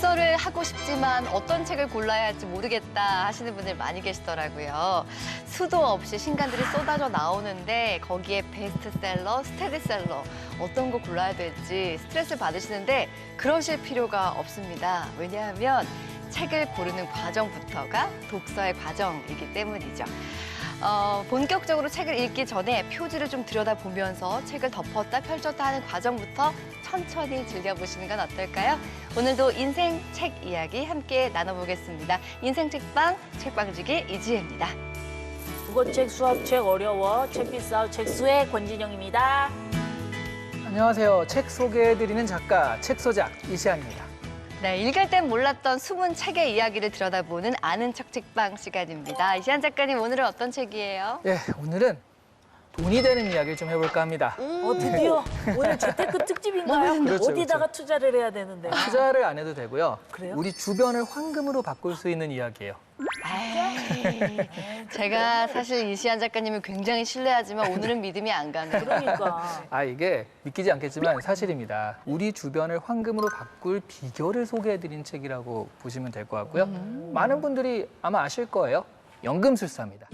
독서를 하고 싶지만 어떤 책을 골라야 할지 모르겠다 하시는 분들 많이 계시더라고요. 수도 없이 신간들이 쏟아져 나오는데 거기에 베스트셀러, 스테디셀러 어떤 거 골라야 될지 스트레스 받으시는데 그러실 필요가 없습니다. 왜냐하면 책을 고르는 과정부터가 독서의 과정이기 때문이죠. 본격적으로 책을 읽기 전에 표지를 좀 들여다보면서 책을 덮었다 펼쳤다 하는 과정부터 천천히 즐겨보시는 건 어떨까요? 오늘도 인생 책 이야기 함께 나눠보겠습니다. 인생 책방, 책방지기 이지혜입니다. 국어책, 수학책 어려워, 책 비싸, 책 수혜 권진영입니다. 안녕하세요. 책 소개해드리는 작가, 책소작 이시안입니다. 네, 읽을 땐 몰랐던 숨은 책의 이야기를 들여다보는 아는 척 책방 시간입니다. 이시안 작가님, 오늘은 어떤 책이에요? 예, 오늘은 돈이 되는 이야기를 좀 해볼까 합니다. 드디어 오늘 재테크 특집인가요? 그렇죠, 어디다가 투자를 해야 되는데. 투자를 안 해도 되고요. 그래요? 우리 주변을 황금으로 바꿀 수 있는 이야기예요. 에이, 제가 사실 이시안 작가님을 굉장히 신뢰하지만 오늘은 믿음이 안 가네요. 그러니까. 이게 믿기지 않겠지만 사실입니다. 우리 주변을 황금으로 바꿀 비결을 소개해드린 책이라고 보시면 될 것 같고요. 많은 분들이 아마 아실 거예요. 연금술사입니다.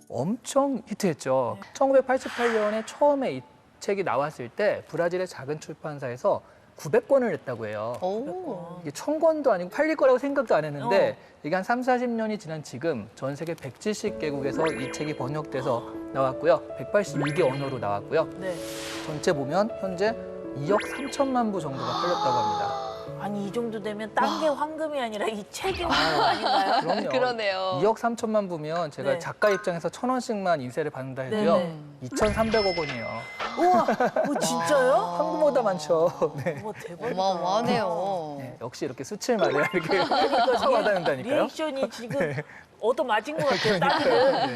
엄청 히트했죠. 1988년에 처음에 이 책이 나왔을 때 브라질의 작은 출판사에서 900권을 냈다고 해요. 오. 이게 1000권도 아니고 팔릴 거라고 생각도 안 했는데 이게 한 3, 40년이 지난 지금 전 세계 170개국에서 이 책이 번역돼서 나왔고요. 182개 언어로 나왔고요. 네. 전체 보면 현재 2억 3천만 부 정도가 팔렸다고 합니다. 아니 이 정도 되면 딴 게 황금이 아니라 이 책이 황금 아닌가요? 그럼요. 그러네요. 2억 3천만 부면 제가 네. 작가 입장에서 1,000원씩만 인세를 받는다 해도요. 네네. 2,300억 원이에요. 우와, 진짜요? 황금보다 많죠. 네. 와 대박이다. 어마어마하네요. 네, 역시 이렇게 수칠 말이야 이렇게 그러니까 와닿는다니까요. 리액션이 지금 얻어맞은 것 같아요. 딸은.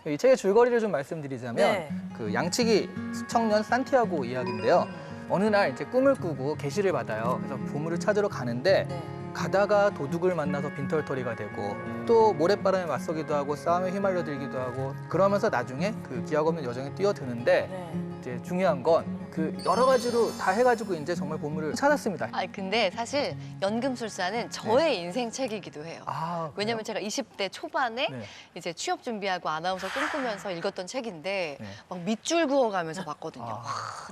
네. 이 책의 줄거리를 좀 말씀드리자면 네. 그 양치기 청년 산티아고 이야기인데요. 어느 날 이제 꿈을 꾸고 계시를 받아요. 그래서 보물을 찾으러 가는데 네. 가다가 도둑을 만나서 빈털터리가 되고 또 모래바람에 맞서기도 하고 싸움에 휘말려들기도 하고 그러면서 나중에 그 기약 없는 여정에 뛰어드는데 네. 이제 중요한 건 그 여러 가지로 다 해가지고 이제 정말 보물을 찾았습니다. 근데 사실 연금술사는 저의 인생 책이기도 해요. 그래요? 왜냐면 제가 20대 초반에 네. 이제 취업 준비하고 아나운서 꿈꾸면서 읽었던 책인데 네. 막 밑줄 그어가면서 봤거든요. 아.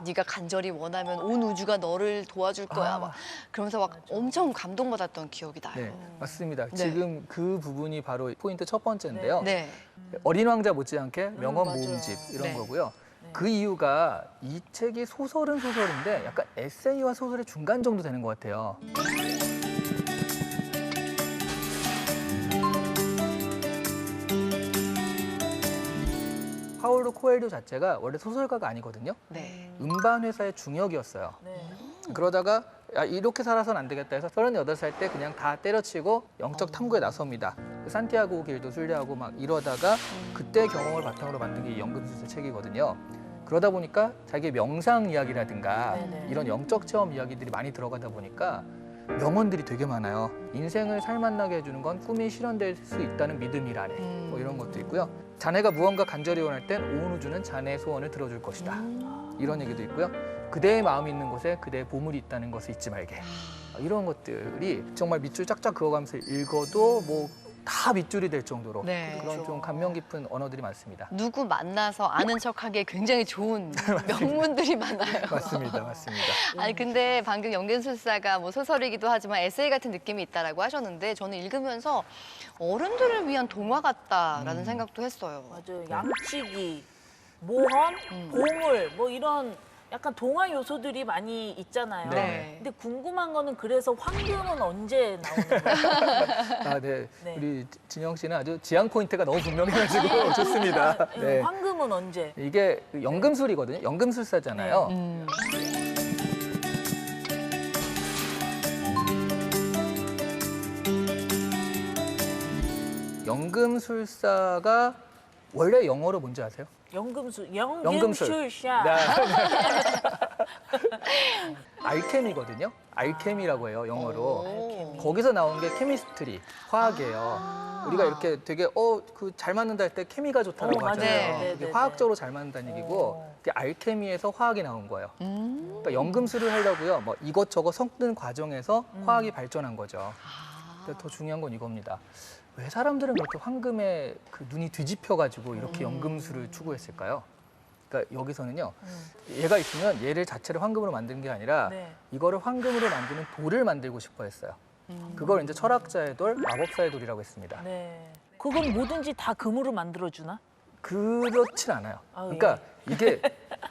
네가 간절히 원하면 온 우주가 너를 도와줄 거야. 막 그러면서 막 엄청 감동받았던 기억이 나요. 네, 맞습니다. 네. 지금 그 부분이 바로 포인트 첫 번째인데요. 네. 어린 왕자 못지않게 명언 맞아요. 모음집 이런 네. 거고요. 그 이유가 이 책이 소설은 소설인데 약간 에세이와 소설의 중간 정도 되는 것 같아요. 파울로 코엘료 자체가 원래 소설가가 아니거든요. 네. 음반 회사의 중역이었어요. 네. 그러다가 이렇게 살아서는 안 되겠다 해서 38살 때 그냥 다 때려치고 영적 탐구에 나섭니다. 산티아고 길도 순례하고 막 이러다가 그때 경험을 바탕으로 만든 게 이 연금술사 책이거든요. 그러다 보니까 자기의 명상 이야기라든가 네네. 이런 영적 체험 이야기들이 많이 들어가다 보니까 명언들이 되게 많아요. 인생을 살맛나게 해주는 건 꿈이 실현될 수 있다는 믿음이라네. 뭐 이런 것도 있고요. 자네가 무언가 간절히 원할 땐 온 우주는 자네의 소원을 들어줄 것이다. 이런 얘기도 있고요. 그대의 마음이 있는 곳에 그대의 보물이 있다는 것을 잊지 말게. 이런 것들이 정말 밑줄 쫙쫙 그어가면서 읽어도 뭐 다 밑줄이 될 정도로 네. 그런 좀 감명 깊은 언어들이 많습니다. 누구 만나서 아는 척하기에 굉장히 좋은 명문들이 많아요. 맞습니다. 맞습니다. 아니 근데 방금 연금술사가 뭐 소설이기도 하지만 에세이 같은 느낌이 있다라고 하셨는데 저는 읽으면서 어른들을 위한 동화 같다라는 생각도 했어요. 맞아요. 양치기, 모험, 보물 뭐 이런 약간 동화 요소들이 많이 있잖아요. 네. 근데 궁금한 거는 그래서 황금은 언제 나오는 거예요? 네. 네. 우리 진영 씨는 아주 지향 포인트가 너무 분명해가지고 좋습니다. 네. 황금은 언제? 이게 연금술이거든요. 연금술사잖아요. 연금술사가 원래 영어로 뭔지 아세요? 연금술, 연금술. 연금술샤. 네. 알케미거든요. 알케미라고 해요, 영어로. 오. 거기서 나온 게 케미스트리, 화학이에요. 우리가 이렇게 되게 그 잘 맞는다 할 때 케미가 좋다고 맞아요. 하잖아요. 네, 이게 네, 화학적으로 잘 맞는다는 얘기고 그게 알케미에서 화학이 나온 거예요. 그러니까 연금술을 하려고요. 뭐 이것저것 섞는 과정에서 화학이 발전한 거죠. 근데 더 중요한 건 이겁니다. 왜 사람들은 그렇게 황금에 그 눈이 뒤집혀가지고 이렇게 연금술을 추구했을까요? 그러니까 여기서는요. 얘가 있으면 얘를 자체를 황금으로 만드는 게 아니라 네. 이거를 황금으로 만드는 돌을 만들고 싶어 했어요. 그걸 이제 철학자의 돌, 마법사의 돌이라고 했습니다. 네. 그건 뭐든지 다 금으로 만들어주나? 그렇진 않아요. 아유, 그러니까 이게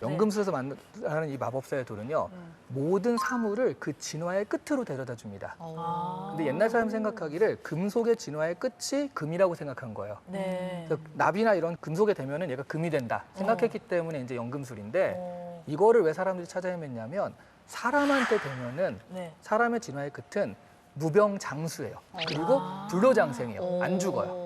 연금술에서 만드는 이 마법사의 돌은요. 모든 사물을 그 진화의 끝으로 데려다 줍니다. 근데 옛날 사람 생각하기를 금속의 진화의 끝이 금이라고 생각한 거예요. 네. 그래서 납이나 이런 금속에 대면은 얘가 금이 된다 생각했기 때문에 이제 연금술인데 어. 이거를 왜 사람들이 찾아 헤맸냐면 사람한테 되면은 네. 사람의 진화의 끝은 무병장수예요. 그리고 불로장생이에요. 안 죽어요.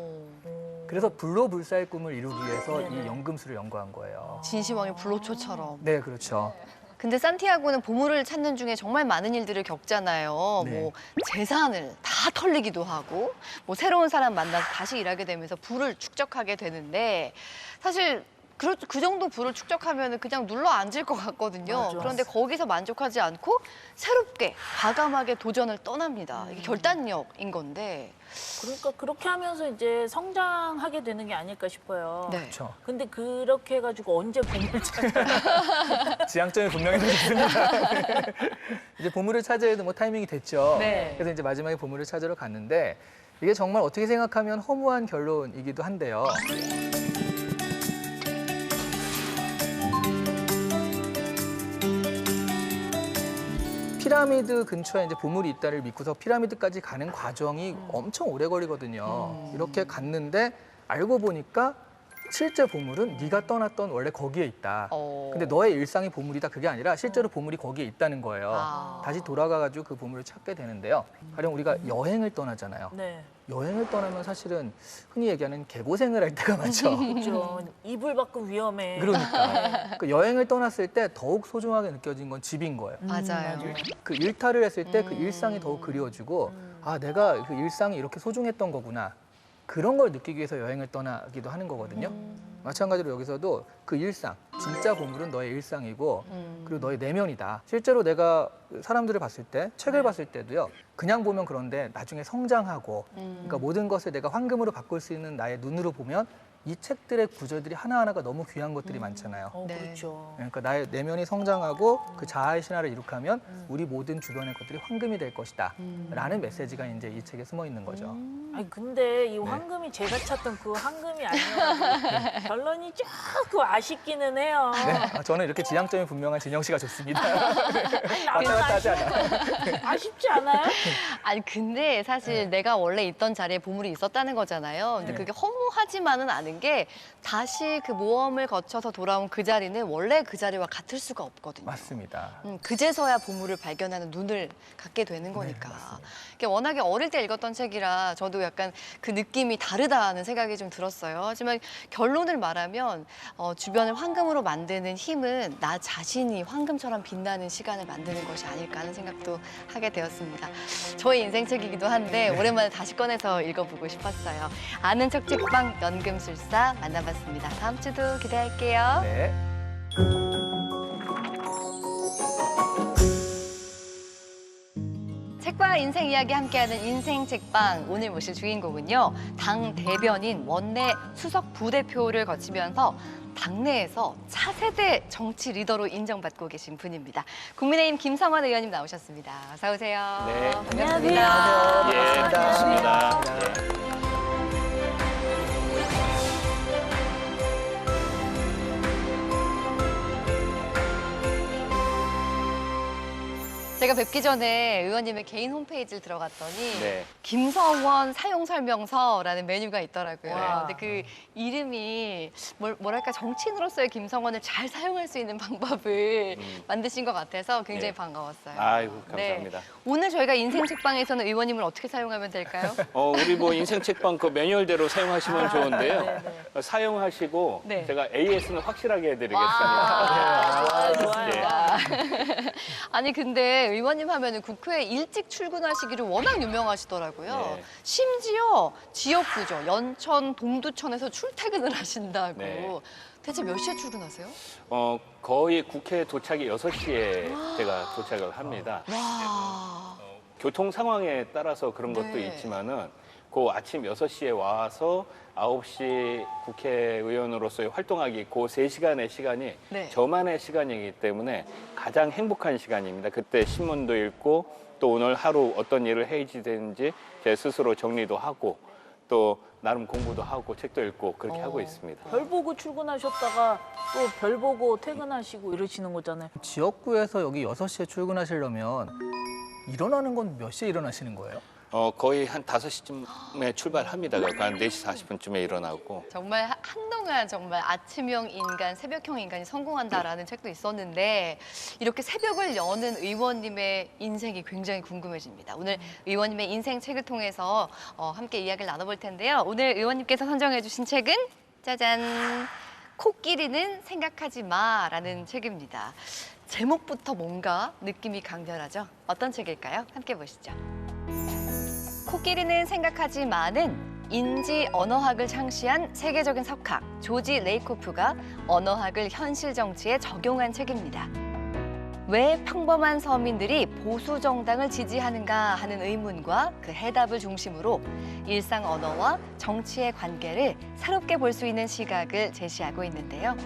그래서 불로불사의 꿈을 이루기 위해서 이 연금술을 연구한 거예요. 진시황의 불로초처럼. 네, 그렇죠. 근데 산티아고는 보물을 찾는 중에 정말 많은 일들을 겪잖아요. 네. 뭐 재산을 다 털리기도 하고, 뭐 새로운 사람 만나서 다시 일하게 되면서 부를 축적하게 되는데 사실 그 정도 부를 축적하면 그냥 눌러 앉을 것 같거든요. 맞아. 그런데 거기서 만족하지 않고 새롭게 과감하게 도전을 떠납니다. 이게 결단력인 건데. 그러니까 그렇게 하면서 이제 성장하게 되는 게 아닐까 싶어요. 네. 그렇죠. 근데 그렇게 해가지고 언제 보물 찾아? 지향점이 분명히 있습니다. 이제 보물을 찾아야 뭐 타이밍이 됐죠. 네. 그래서 이제 마지막에 보물을 찾으러 갔는데 이게 정말 어떻게 생각하면 허무한 결론이기도 한데요. 피라미드 근처에 이제 보물이 있다를 믿고서 피라미드까지 가는 과정이 엄청 오래 걸리거든요. 이렇게 갔는데 알고 보니까 실제 보물은 네가 떠났던 원래 거기에 있다. 근데 너의 일상이 보물이다 그게 아니라 실제로 보물이 거기에 있다는 거예요. 아. 다시 돌아가가지고 그 보물을 찾게 되는데요. 가령 우리가 여행을 떠나잖아요. 네. 여행을 떠나면 사실은 흔히 얘기하는 개고생을 할 때가 많죠. 그렇죠. 이불 밖은 위험해. 그러니까 그 여행을 떠났을 때 더욱 소중하게 느껴진 건 집인 거예요. 맞아요. 그 일탈을 했을 때 그 일상이 더욱 그리워지고 아 내가 그 일상이 이렇게 소중했던 거구나 그런 걸 느끼기 위해서 여행을 떠나기도 하는 거거든요. 마찬가지로 여기서도 그 일상, 진짜 보물은 너의 일상이고 그리고 너의 내면이다. 실제로 내가 사람들을 봤을 때, 책을 봤을 때도요. 그냥 보면 그런데 나중에 성장하고 그러니까 모든 것을 내가 황금으로 바꿀 수 있는 나의 눈으로 보면 이 책들의 구절들이 하나하나가 너무 귀한 것들이 많잖아요. 어, 네. 그렇죠. 그러니까 나의 내면이 성장하고 그 자아의 신화를 이룩하면 우리 모든 주변의 것들이 황금이 될 것이다. 라는 메시지가 이제 이 책에 숨어 있는 거죠. 아니 근데 이 황금이 제가 찾던 그 황금이 아니어가지고 결론이 조금 아쉽기는 해요. 네, 저는 이렇게 지향점이 분명한 진영 씨가 좋습니다. 아니, 나도 왔다 갔다 하지 않아요. 아쉽지 않아요? 아니 근데 사실 내가 원래 있던 자리에 보물이 있었다는 거잖아요. 근데 그게 허무하지만은 않은 게 다시 그 모험을 거쳐서 돌아온 그 자리는 원래 그 자리와 같을 수가 없거든요. 맞습니다. 그제서야 보물을 발견하는 눈을 갖게 되는 거니까. 이게 워낙에 어릴 때 읽었던 책이라 저도 약간 그 느낌이 다르다는 생각이 좀 들었어요. 하지만 결론을 말하면 주변을 황금으로 만드는 힘은 나 자신이 황금처럼 빛나는 시간을 만드는 것이 아닐까 하는 생각도 하게 되었습니다. 저의 인생책이기도 한데 오랜만에 다시 꺼내서 읽어보고 싶었어요. 아는 척 책방 연금술사 만나봤습니다. 다음 주도 기대할게요. 네. 책과 인생 이야기 함께하는 인생 책방 오늘 모실 주인공은요. 당 대변인 원내 수석 부대표를 거치면서 당내에서 차세대 정치 리더로 인정받고 계신 분입니다. 국민의힘 김성환 의원님 나오셨습니다. 어서 오세요. 네. 반갑습니다. 예, 반갑습니다. 제가 뵙기 전에 의원님의 개인 홈페이지를 들어갔더니 네. 김성원 사용 설명서라는 메뉴가 있더라고요. 와. 근데 그 이름이 뭐랄까 정치인으로서의 김성원을 잘 사용할 수 있는 방법을 만드신 것 같아서 굉장히 네. 반가웠어요. 아이고, 감사합니다. 네. 오늘 저희가 인생 책방에서는 의원님을 어떻게 사용하면 될까요? 우리 뭐 인생 책방 그 매뉴얼대로 사용하시면 좋은데요. 네. 사용하시고 네. 제가 AS는 확실하게 해드리겠습니다. 와, 좋아요, 좋습니다. 아니 근데 의원님 하면은 국회에 일찍 출근하시기를 워낙 유명하시더라고요. 네. 심지어 지역구죠. 연천, 동두천에서 출퇴근을 하신다고. 네. 대체 몇 시에 출근하세요? 거의 국회 도착이 6시에 제가 도착을 합니다. 와. 교통 상황에 따라서 그런 것도 네. 있지만은 그 아침 6시에 와서 9시 국회의원으로서의 활동하기 그 3시간의 시간이 네. 저만의 시간이기 때문에 가장 행복한 시간입니다. 그때 신문도 읽고 또 오늘 하루 어떤 일을 해야지 되는지 제 스스로 정리도 하고 또 나름 공부도 하고 책도 읽고 그렇게 하고 있습니다. 별 보고 출근하셨다가 또 별 보고 퇴근하시고 이러시는 거잖아요. 지역구에서 여기 6시에 출근하시려면 일어나는 건 몇 시에 일어나시는 거예요? 거의 한 5시쯤에 출발합니다. 그러니까 한 4시 40분쯤에 일어나고. 정말 한동안 정말 아침형 인간, 새벽형 인간이 성공한다라는 책도 있었는데 이렇게 새벽을 여는 의원님의 인생이 굉장히 궁금해집니다. 오늘 의원님의 인생 책을 통해서 함께 이야기를 나눠볼 텐데요. 오늘 의원님께서 선정해 주신 책은 짜잔! 코끼리는 생각하지 마라는 책입니다. 제목부터 뭔가 느낌이 강렬하죠? 어떤 책일까요? 함께 보시죠. 코끼리는 생각하지 마는 인지 언어학을 창시한 세계적인 석학 조지 레이코프가 언어학을 현실 정치에 적용한 책입니다. 왜 평범한 서민들이 보수 정당을 지지하는가 하는 의문과 그 해답을 중심으로 일상 언어와 정치의 관계를 새롭게 볼 수 있는 시각을 제시하고 있는데요.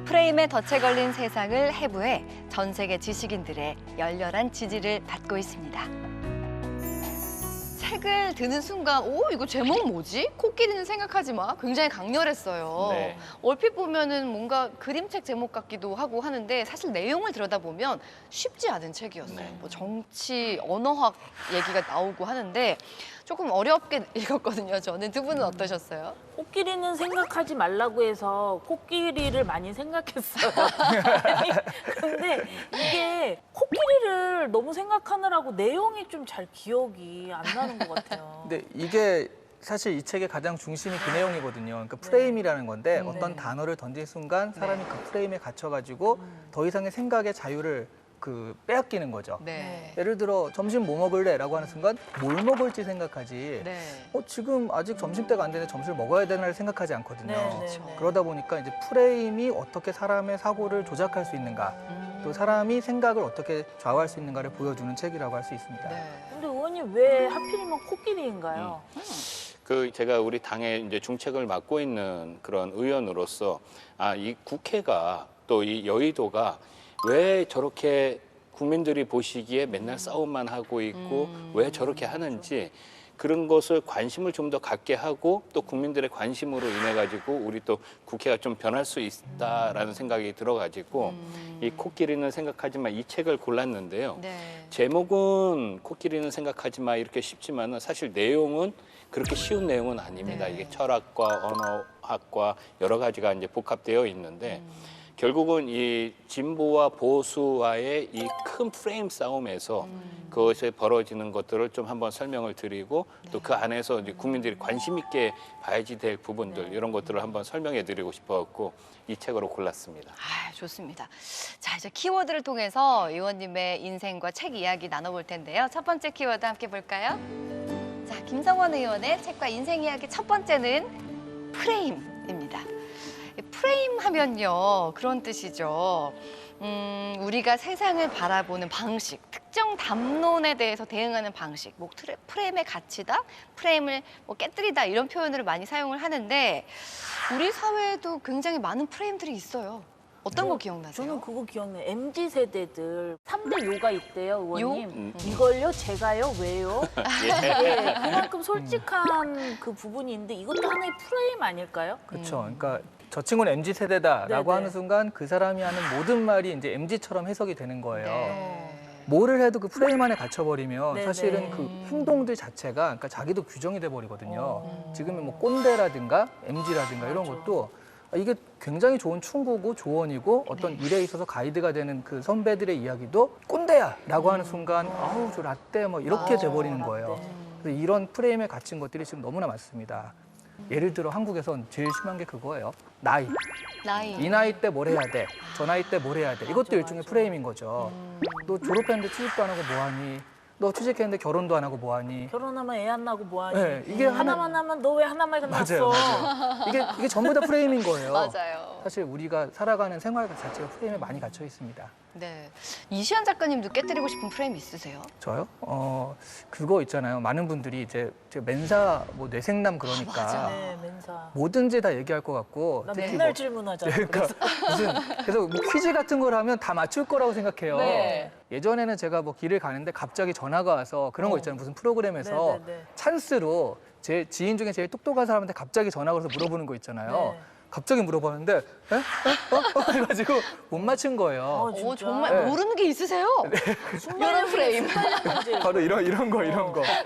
프레임에 덫에 걸린 세상을 해부해 전 세계 지식인들의 열렬한 지지를 받고 있습니다. 책을 드는 순간 오 이거 제목 뭐지? 코끼리는 생각하지 마. 굉장히 강렬했어요. 네. 얼핏 보면은 뭔가 그림책 제목 같기도 하고 하는데 사실 내용을 들여다보면 쉽지 않은 책이었어요. 네. 뭐 정치, 언어학 얘기가 나오고 하는데 조금 어렵게 읽었거든요. 저는 두 분은 어떠셨어요? 코끼리는 생각하지 말라고 해서 코끼리를 많이 생각했어요. 아니, 근데 이게 코끼리를 너무 생각하느라고 내용이 좀 잘 기억이 안 나는 것 같아요. 근데 이게 사실 이 책의 가장 중심이 그 내용이거든요. 그러니까 프레임이라는 건데 어떤 네. 단어를 던진 순간 사람이 그 프레임에 갇혀가지고 더 이상의 생각의 자유를 빼앗기는 거죠. 네. 예를 들어 점심 뭐 먹을래? 라고 하는 순간 뭘 먹을지 생각하지 네. 지금 아직 점심때가 안 되는데 점심을 먹어야 되나를 생각하지 않거든요. 네. 그러다 보니까 이제 프레임이 어떻게 사람의 사고를 조작할 수 있는가 또 사람이 생각을 어떻게 좌우할 수 있는가를 보여주는 책이라고 할 수 있습니다. 네. 근데 의원님 왜 하필이면 코끼리인가요? 제가 우리 당의 이제 중책을 맡고 있는 그런 의원으로서 이 국회가 또 이 여의도가 왜 저렇게 국민들이 보시기에 맨날 싸움만 하고 있고 왜 저렇게 하는지 그런 것을 관심을 좀 더 갖게 하고 또 국민들의 관심으로 인해 가지고 우리 또 국회가 좀 변할 수 있다라는 생각이 들어 가지고 이 코끼리는 생각하지 마 이 책을 골랐는데요. 네. 제목은 코끼리는 생각하지 마 이렇게 쉽지만은 사실 내용은 그렇게 쉬운 내용은 아닙니다. 네. 이게 철학과 언어학과 여러 가지가 이제 복합되어 있는데 결국은 이 진보와 보수와의 이 큰 프레임 싸움에서 그것에 벌어지는 것들을 좀 한번 설명을 드리고 또 그 안에서 이제 국민들이 관심 있게 봐야지 될 부분들 이런 것들을 한번 설명해 드리고 싶어갖고 이 책으로 골랐습니다. 좋습니다. 자, 이제 키워드를 통해서 의원님의 인생과 책 이야기 나눠볼 텐데요. 첫 번째 키워드 함께 볼까요? 자, 김성원 의원의 책과 인생 이야기 첫 번째는 프레임입니다. 프레임 하면요, 그런 뜻이죠. 우리가 세상을 바라보는 방식, 특정 담론에 대해서 대응하는 방식, 뭐 프레임에 갇히다, 프레임을 뭐 깨뜨리다 이런 표현을 많이 사용을 하는데 우리 사회에도 굉장히 많은 프레임들이 있어요. 어떤 거 기억나세요? 저는 그거 기억나요. MZ 세대들 3대 요가 있대요, 의원님. 요? 이걸요? 제가요? 왜요? 예. 예, 그만큼 솔직한 그 부분이 있는데 이것도 하나의 프레임 아닐까요? 그렇죠. 그러니까 저 친구는 MZ 세대다라고 네네. 하는 순간 그 사람이 하는 모든 말이 이제 MZ처럼 해석이 되는 거예요. 네. 뭐를 해도 그 프레임 안에 갇혀버리면 네네. 사실은 그 행동들 자체가 그러니까 자기도 규정이 돼 버리거든요. 지금은 뭐 꼰대라든가 MZ라든가 이런 것도 이게 굉장히 좋은 충고고 조언이고 어떤 일에 있어서 가이드가 되는 그 선배들의 이야기도 꼰대야라고 하는 순간 아우 저 라떼 뭐 이렇게 돼버리는 거예요. 그래서 이런 프레임에 갇힌 것들이 지금 너무나 많습니다. 예를 들어 한국에선 제일 심한 게 그거예요. 나이. 나이. 이 나이 때 뭘 해야 돼? 저 나이 때 뭘 해야 돼? 이것도 맞아, 일종의 맞아. 프레임인 거죠. 너 졸업했는데 취직도 안 하고 뭐하니? 너 취직했는데 결혼도 안 하고 뭐하니? 결혼하면 애 안 낳고 뭐하니? 네, 이게 하나만 하면 너 왜 하나만 맞아요, 낳았어? 맞아요. 이게 전부 다 프레임인 거예요. 맞아요. 사실 우리가 살아가는 생활 자체가 프레임에 많이 갇혀 있습니다. 네. 이시안 작가님도 깨뜨리고 싶은 프레임 있으세요? 저요? 그거 있잖아요. 많은 분들이 이제 제가 멘사 뭐 뇌생남 그러니까 맞아. 네, 맨사. 뭐든지 다 얘기할 것 같고 나 특히 맨날 뭐 질문하잖아. 그러니까 그래서 뭐 퀴즈 같은 걸 하면 다 맞출 거라고 생각해요. 네. 예전에는 제가 뭐 길을 가는데 갑자기 전화가 와서 그런 거 있잖아요. 무슨 프로그램에서 네네네. 찬스로 제 지인 중에 제일 똑똑한 사람한테 갑자기 전화가 와서 물어보는 거 있잖아요. 네. 갑자기 물어보는데 해가지고 못 맞춘 거예요. 진짜? 오, 정말 네. 모르는 게 있으세요? 이런 프레임. 바로 이런 거.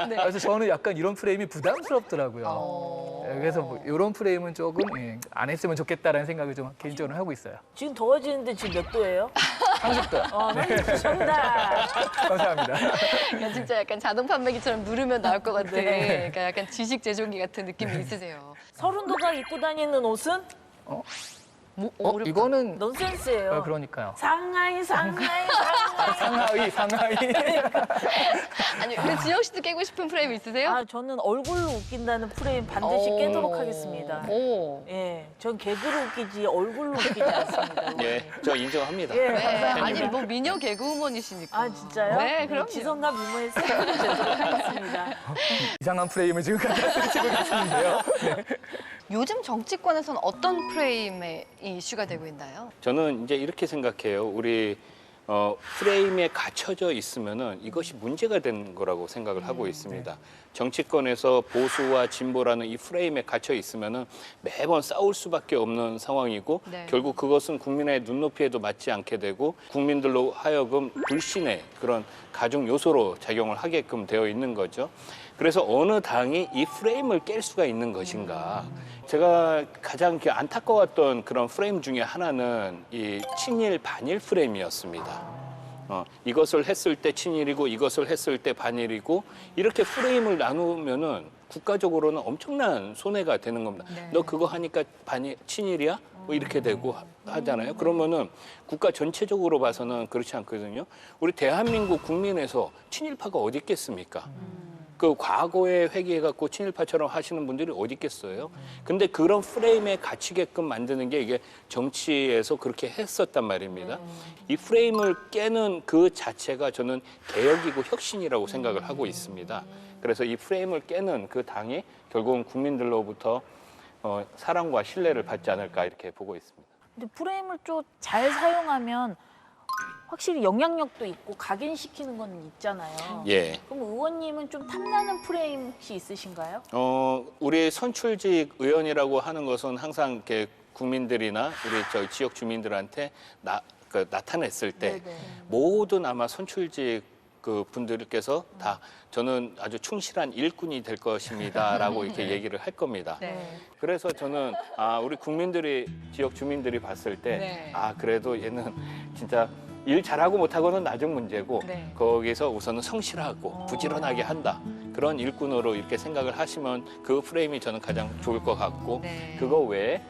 네. 그래서 저는 약간 이런 프레임이 부담스럽더라고요. 어. 그래서 뭐 이런 프레임은 조금 안 했으면 좋겠다라는 생각을 좀 개인적으로 하고 있어요. 지금 더워지는데 지금 몇 도예요? 30도. 정답. 감사합니다. 그러니까 진짜 약간 자동 판매기처럼 누르면 나올 것 같아. 네. 그러니까 약간 지식 제조기 같은 느낌이 있으세요. 서른도가 입고 다니는 옷은 뭐, 이거는 넌센스예요. 그러니까요. 상하이. 상하이. 아니, 근데 지영 씨도 깨고 싶은 프레임 있으세요? 아, 저는 얼굴로 웃긴다는 프레임 반드시 깨도록 하겠습니다. 오. 예, 전 개그로 웃기지 얼굴로 웃기지 않습니다. 예, 저 인정합니다. 예, 네. 감사합니다. 아니, 뭐 미녀 개그우먼이시니까. 아, 진짜요? 네, 그럼요. 지성과 미모의 세계를 제도록 하겠습니다. 이상한 프레임을 지금 갖다 쓰시고 계시는데요. 요즘 정치권에서는 어떤 프레임이 이슈가 되고 있나요? 저는 이제 이렇게 생각해요. 우리 프레임에 갇혀져 있으면은 이것이 문제가 되는 거라고 생각을 하고 있습니다. 정치권에서 보수와 진보라는 이 프레임에 갇혀 있으면은 매번 싸울 수밖에 없는 상황이고 네. 결국 그것은 국민의 눈높이에도 맞지 않게 되고 국민들로 하여금 불신의 그런 가중 요소로 작용을 하게끔 되어 있는 거죠. 그래서 어느 당이 이 프레임을 깰 수가 있는 것인가. 제가 가장 안타까웠던 그런 프레임 중에 하나는 이 친일 반일 프레임이었습니다. 이것을 했을 때 친일이고 이것을 했을 때 반일이고 이렇게 프레임을 나누면은 국가적으로는 엄청난 손해가 되는 겁니다. 네. 너 그거 하니까 친일이야? 뭐 이렇게 되고 하잖아요. 그러면은 국가 전체적으로 봐서는 그렇지 않거든요. 우리 대한민국 국민에서 친일파가 어디 있겠습니까? 그 과거에 회귀해갖고 친일파처럼 하시는 분들이 어디 있겠어요? 근데 그런 프레임에 갇히게끔 만드는 게 이게 정치에서 그렇게 했었단 말입니다. 이 프레임을 깨는 그 자체가 저는 개혁이고 혁신이라고 생각을 하고 있습니다. 그래서 이 프레임을 깨는 그 당이 결국은 국민들로부터 사랑과 신뢰를 받지 않을까 이렇게 보고 있습니다. 근데 프레임을 좀 잘 사용하면 확실히 영향력도 있고 각인시키는 건 있잖아요. 예. 그럼 의원님은 좀 탐나는 프레임 혹시 있으신가요? 우리 선출직 의원이라고 하는 것은 항상 이렇게 국민들이나 우리 저 지역 주민들한테 나타냈을 때 네네. 모든 아마 선출직 그 분들께서 다 저는 아주 충실한 일꾼이 될 것입니다라고 이렇게 얘기를 할 겁니다. 네. 그래서 저는 우리 국민들이 지역 주민들이 봤을 때 네. 그래도 얘는 진짜 일 잘하고 못하고는 나중 문제고 네. 거기서 우선은 성실하고 부지런하게 한다. 그런 일꾼으로 이렇게 생각을 하시면 그 프레임이 저는 가장 좋을 것 같고 네. 그거 외에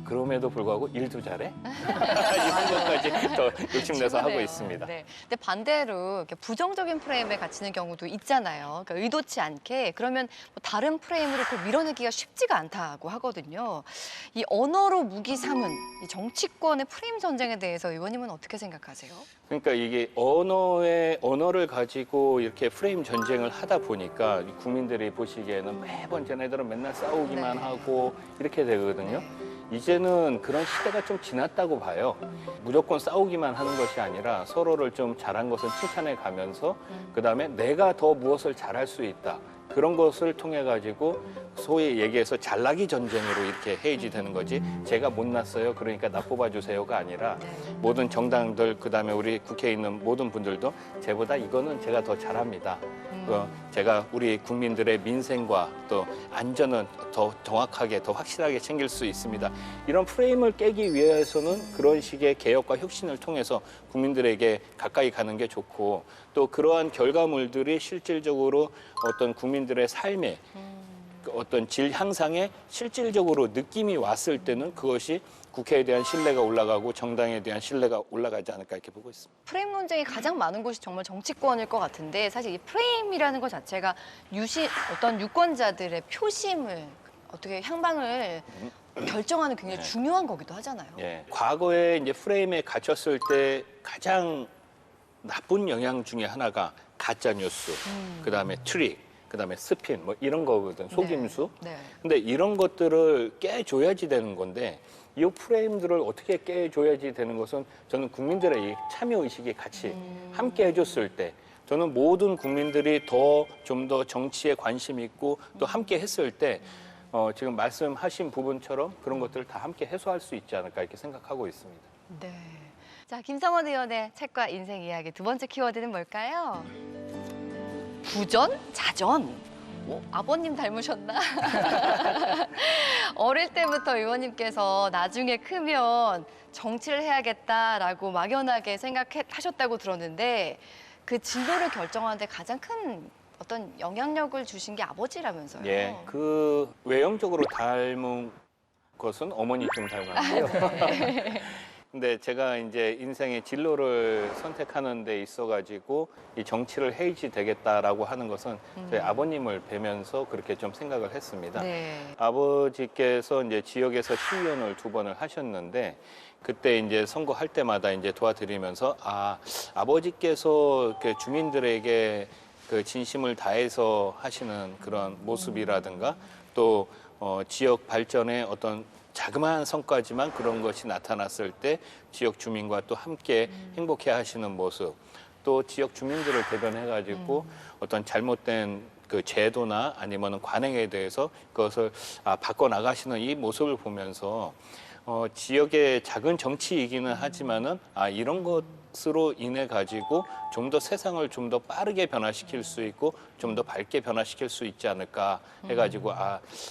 그럼에도 불구하고 일도 잘해? 이런 것까지 더 욕심내서 하고 최고네요. 있습니다. 네. 근데 반대로 이렇게 부정적인 프레임에 갇히는 경우도 있잖아요. 그러니까 의도치 않게 그러면 뭐 다른 프레임으로 그걸 밀어내기가 쉽지가 않다고 하거든요. 이 언어로 무기 삼은 이 정치권의 프레임 전쟁에 대해서 의원님은 어떻게 생각하세요? 그러니까 이게 언어를 가지고 이렇게 프레임 전쟁을 하다 보니까 국민들이 보시기에는 매번 쟤네들은 맨날 싸우기만 네. 하고 이렇게 되거든요. 이제는 그런 시대가 좀 지났다고 봐요. 무조건 싸우기만 하는 것이 아니라 서로를 좀 잘한 것은 칭찬해 가면서 그다음에 내가 더 무엇을 잘할 수 있다. 그런 것을 통해 가지고 소위 얘기해서 잘나기 전쟁으로 이렇게 해이지 되는 거지 제가 못났어요 그러니까 나 뽑아주세요가 아니라 모든 정당들 그다음에 우리 국회에 있는 모든 분들도 제보다 이거는 제가 더 잘합니다. 제가 우리 국민들의 민생과 또 안전은 더 정확하게 더 확실하게 챙길 수 있습니다. 이런 프레임을 깨기 위해서는 그런 식의 개혁과 혁신을 통해서 국민들에게 가까이 가는 게 좋고 또 그러한 결과물들이 실질적으로 어떤 국민들의 삶에 어떤 질 향상에 실질적으로 느낌이 왔을 때는 그것이 국회에 대한 신뢰가 올라가고 정당에 대한 신뢰가 올라가지 않을까 이렇게 보고 있습니다. 프레임 논쟁이 가장 많은 곳이 정말 정치권일 것 같은데 사실 이 프레임이라는 것 자체가 어떤 유권자들의 표심을 어떻게 향방을 결정하는 굉장히 네. 중요한 거기도 하잖아요. 예. 과거에 이제 프레임에 갇혔을 때 가장 나쁜 영향 중에 하나가 가짜 뉴스, 그다음에 트릭, 그다음에 스핀 뭐 이런 거거든. 속임수. 네. 근데 이런 것들을 깨줘야지 되는 건데 이 프레임들을 어떻게 깨줘야지 되는 것은 저는 국민들의 이 참여 의식이 같이 함께 해줬을 때 저는 모든 국민들이 좀 더 정치에 관심 있고 또 함께 했을 때 지금 말씀하신 부분처럼 그런 것들을 다 함께 해소할 수 있지 않을까 이렇게 생각하고 있습니다. 네. 자, 김성원 의원의 책과 인생 이야기 두 번째 키워드는 뭘까요? 부전? 자전? 아버님 닮으셨나? 어릴 때부터 의원님께서 나중에 크면 정치를 해야겠다라고 막연하게 생각하셨다고 들었는데 그 진로를 결정하는데 가장 큰 어떤 영향력을 주신 게 아버지라면서요. 예, 그 외형적으로 닮은 것은 어머니 좀 닮았고요. 근데 제가 이제 인생의 진로를 선택하는 데 있어가지고 이 정치를 해야지 되겠다라고 하는 것은 저희 아버님을 뵈면서 그렇게 좀 생각을 했습니다. 네. 아버지께서 이제 지역에서 시의원을 2번을 하셨는데 그때 이제 선거할 때마다 이제 도와드리면서 아버지께서 이렇게 주민들에게 그 진심을 다해서 하시는 그런 모습이라든가 또 지역 발전에 어떤 자그마한 성과지만 그런 것이 나타났을 때 지역 주민과 또 함께 행복해 하시는 모습 또 지역 주민들을 대변해가지고 어떤 잘못된 그 제도나 아니면 관행에 대해서 그것을 바꿔나가시는 이 모습을 보면서 지역의 작은 정치이기는 하지만은 이런 것으로 인해 가지고 좀 더 세상을 좀 더 빠르게 변화시킬 수 있고 좀 더 밝게 변화시킬 수 있지 않을까 해가지고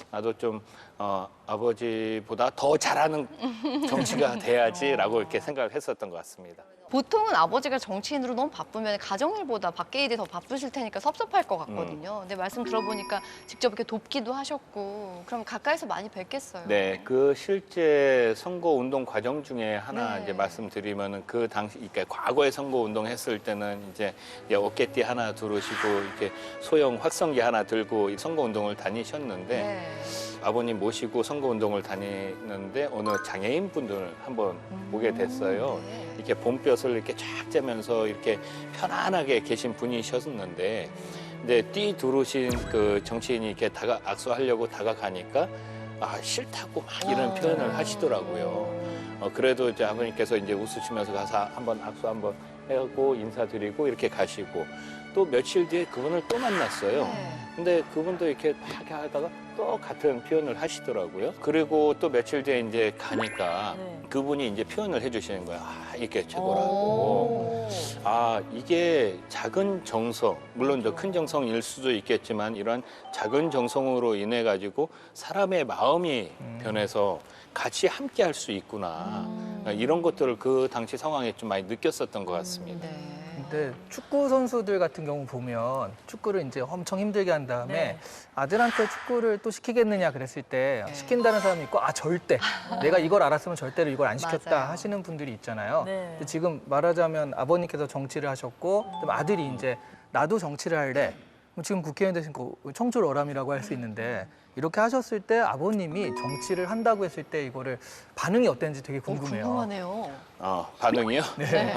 나도 좀 아버지보다 더 잘하는 정치가 돼야지라고 이렇게 생각을 했었던 것 같습니다. 보통은 아버지가 정치인으로 너무 바쁘면 가정일보다 밖에 일이 더 바쁘실 테니까 섭섭할 것 같거든요. 근데 말씀 들어보니까 직접 이렇게 돕기도 하셨고 그럼 가까이서 많이 뵙겠어요. 네, 그 실제 선거 운동 과정 중에 하나 네. 이제 말씀드리면은 그 당시, 그러니까 과거에 선거 운동 했을 때는 이제 어깨띠 하나 두르시고 이렇게 소형 확성기 하나 들고 이 선거 운동을 다니셨는데 네. 아버님 모시고 선거 운동을 다니는데 어느 장애인 분들을 한번 보게 됐어요. 네. 이렇게 봄볕을 이렇게 쫙 쬐면서 이렇게 편안하게 계신 분이셨는데 이제 띠 두르신 그 정치인이 이렇게 악수하려고 다가가니까 싫다고 막 이런 표현을 하시더라고요. 그래도 이제 아버님께서 이제 웃으시면서 가서 한번 악수 한번 하고 인사드리고 이렇게 가시고 또 며칠 뒤에 그분을 또 만났어요. 네. 근데 그분도 이렇게 막 하다가 또 같은 표현을 하시더라고요. 그리고 또 며칠 뒤에 이제 가니까 네. 그분이 이제 표현을 해주시는 거예요. 이게 최고라고. 오. 이게 작은 정성, 물론 더 큰 정성일 수도 있겠지만 이런 작은 정성으로 인해 가지고 사람의 마음이 변해서 같이 함께 할 수 있구나. 이런 것들을 그 당시 상황에 좀 많이 느꼈었던 것 같습니다. 네. 근데 축구 선수들 같은 경우 보면 축구를 이제 엄청 힘들게 한 다음에 네. 아들한테 축구를 또 시키겠느냐 그랬을 때 네. 시킨다는 사람이 있고 절대 내가 이걸 알았으면 절대로 이걸 안 시켰다 맞아요. 하시는 분들이 있잖아요. 네. 근데 지금 말하자면 아버님께서 정치를 하셨고 그다음에 아들이 이제 나도 정치를 할래. 지금 국회의원 되신 거 청출어람이라고 할 수 있는데 이렇게 하셨을 때 아버님이 정치를 한다고 했을 때 이거를 반응이 어땠는지 되게 궁금해요. 궁금하네요. 반응이요? 네.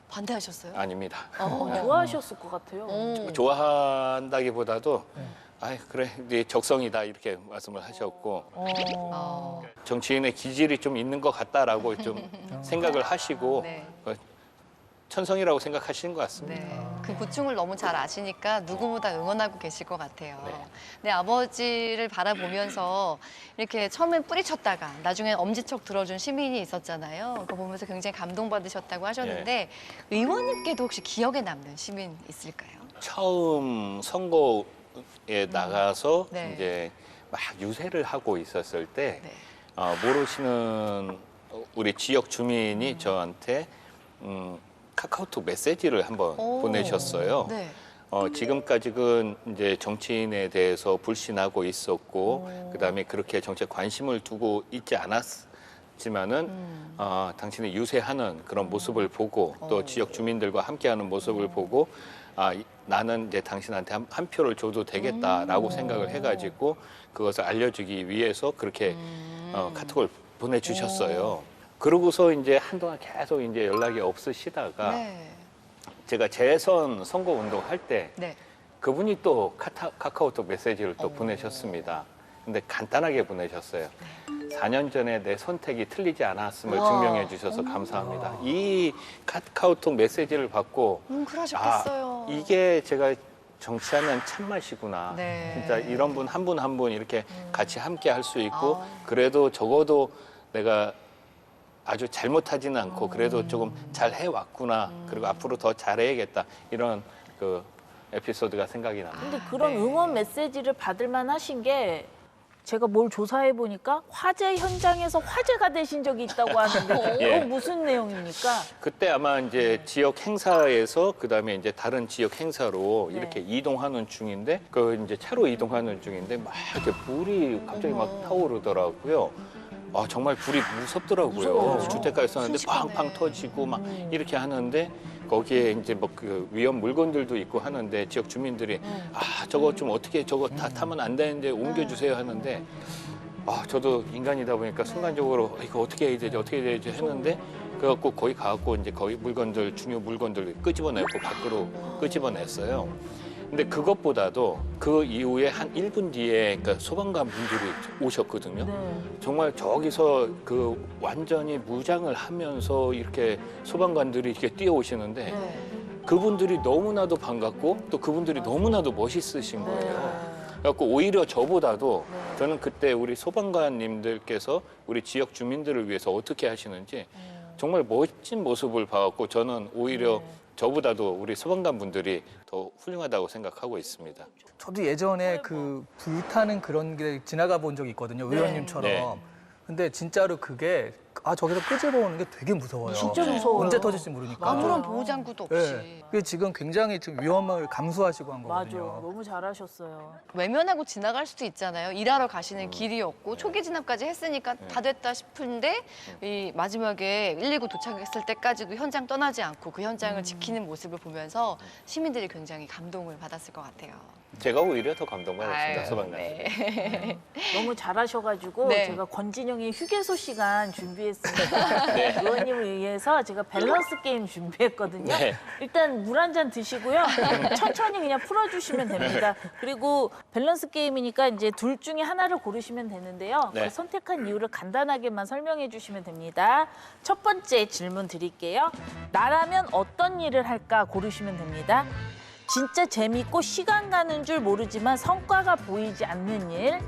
반대하셨어요? 아닙니다. 좋아하셨을 것 같아요. 좋아한다기보다도 그래, 네 적성이다 이렇게 말씀을 하셨고 정치인의 기질이 좀 있는 것 같다라고 좀 생각을 하시고 네. 천성이라고 생각하시는 것 같습니다. 네. 그 고충을 너무 잘 아시니까 누구보다 응원하고 계실 것 같아요. 네. 네, 아버지를 바라보면서 이렇게 처음엔 뿌리쳤다가 나중엔 엄지척 들어준 시민이 있었잖아요. 그거 보면서 굉장히 감동받으셨다고 하셨는데 의원님께도 혹시 기억에 남는 시민 있을까요? 처음 선거에 나가서 네. 이제 막 유세를 하고 있었을 때 네. 모르시는 우리 지역 주민이 저한테 카카오톡 메시지를 한번 오. 보내셨어요. 네. 지금까지는 이제 정치인에 대해서 불신하고 있었고, 그다음에 그렇게 정치에 관심을 두고 있지 않았지만은 당신이 유세하는 그런 모습을 보고 또 지역 주민들과 함께하는 모습을 보고 나는 이제 당신한테 한 표를 줘도 되겠다라고 생각을 해가지고 그것을 알려주기 위해서 그렇게 카톡을 보내주셨어요. 그러고서 이제 한동안 계속 이제 연락이 없으시다가 네. 제가 재선 선거 운동할 때 네. 그분이 또 카카오톡 메시지를 또 보내셨습니다. 근데 간단하게 보내셨어요. 4년 전에 내 선택이 틀리지 않았음을 와. 증명해 주셔서 감사합니다. 이 카카오톡 메시지를 받고 뭉클하셨겠어요. 이게 제가 정치하면 참맛이구나. 네. 진짜 이런 분 한 분 한 분 이렇게 같이 함께 할 수 있고 아. 그래도 적어도 내가 아주 잘못하지는 않고 그래도 조금 잘 해왔구나. 그리고 앞으로 더 잘해야겠다. 이런 그 에피소드가 생각이 납니다. 근데 그런 네. 응원 메시지를 받을 만하신 게 제가 뭘 조사해 보니까 화재 현장에서 화재가 되신 적이 있다고 하는데 예. 그건 무슨 내용입니까? 그때 아마 이제 지역 행사에서 그다음에 이제 다른 지역 행사로 네. 이렇게 이동하는 중인데 그 이제 차로 이동하는 중인데 막 이렇게 불이 갑자기 막 타오르더라고요. 정말 불이 무섭더라고요. 무서워요. 주택가에 있었는데 순식간에. 팡팡 터지고 막 이렇게 하는데 거기에 이제 뭐 그 위험 물건들도 있고 하는데 지역 주민들이 저거 좀 어떻게 저거 다 타면 안 되는데 옮겨주세요 하는데 저도 인간이다 보니까 순간적으로 이거 어떻게 해야 되지 어떻게 해야 되지 했는데 그래갖고 거기 가갖고 이제 거기 물건들 중요 물건들 끄집어내고 밖으로 끄집어냈어요. 근데 그것보다도 그 이후에 한 1분 뒤에 그러니까 소방관 분들이 오셨거든요. 네. 정말 저기서 그 완전히 무장을 하면서 이렇게 소방관들이 이렇게 뛰어오시는데 네. 그분들이 너무나도 반갑고 또 그분들이 너무나도 멋있으신 거예요. 그래갖고 오히려 저보다도 저는 그때 우리 소방관님들께서 우리 지역 주민들을 위해서 어떻게 하시는지 정말 멋진 모습을 봐갖고 저는 오히려 저보다도 우리 소방관 분들이 더 훌륭하다고 생각하고 있습니다. 저도 예전에 그 불타는 그런 게 지나가 본 적이 있거든요. 의원님처럼. 네. 근데 진짜로 그게 저기서 끄집어오는 게 되게 무서워요. 진짜 무서워요. 언제 터질지 모르니까. 아무런 보호장구도 없이. 네. 그게 지금 굉장히 좀 위험을 감수하시고 한 맞아. 거거든요. 너무 잘하셨어요. 외면하고 지나갈 수도 있잖아요. 일하러 가시는 길이었고 초기 진압까지 했으니까 다 됐다 싶은데 이 마지막에 119 도착했을 때까지도 현장 떠나지 않고 그 현장을 지키는 모습을 보면서 시민들이 굉장히 감동을 받았을 것 같아요. 제가 오히려 더 감동받았습니다, 아유, 소방관. 네. 너무 잘하셔가지고 네. 제가 권진영의 휴게소 시간 준비했습니다. 네. 의원님을 위해서 제가 밸런스 게임 준비했거든요. 네. 일단 물 한 잔 드시고요. 천천히 그냥 풀어주시면 됩니다. 그리고 밸런스 게임이니까 이제 둘 중에 하나를 고르시면 되는데요. 네. 그 선택한 이유를 간단하게만 설명해 주시면 됩니다. 첫 번째 질문 드릴게요. 나라면 어떤 일을 할까 고르시면 됩니다. 진짜 재밌고 시간 가는 줄 모르지만 성과가 보이지 않는 일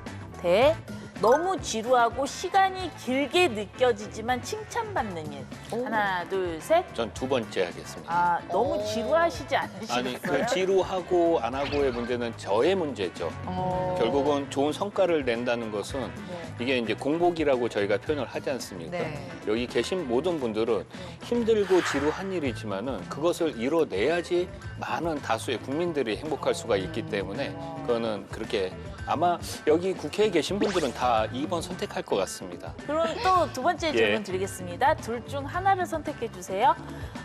대 너무 지루하고 시간이 길게 느껴지지만 칭찬받는 일. 하나, 둘, 셋. 전 두 번째 하겠습니다. 너무 지루하시지 않으시겠어요? 아니, 그 지루하고 안 하고의 문제는 저의 문제죠. 결국은 좋은 성과를 낸다는 것은 네. 이게 이제 공복이라고 저희가 표현을 하지 않습니까? 네. 여기 계신 모든 분들은 힘들고 지루한 일이지만은 그것을 이뤄내야지 많은 다수의 국민들이 행복할 수가 있기 때문에 그거는 그렇게 아마 여기 국회에 계신 분들은 다 2번 선택할 것 같습니다. 그럼 또 두 번째 질문 예. 드리겠습니다. 둘 중 하나를 선택해 주세요.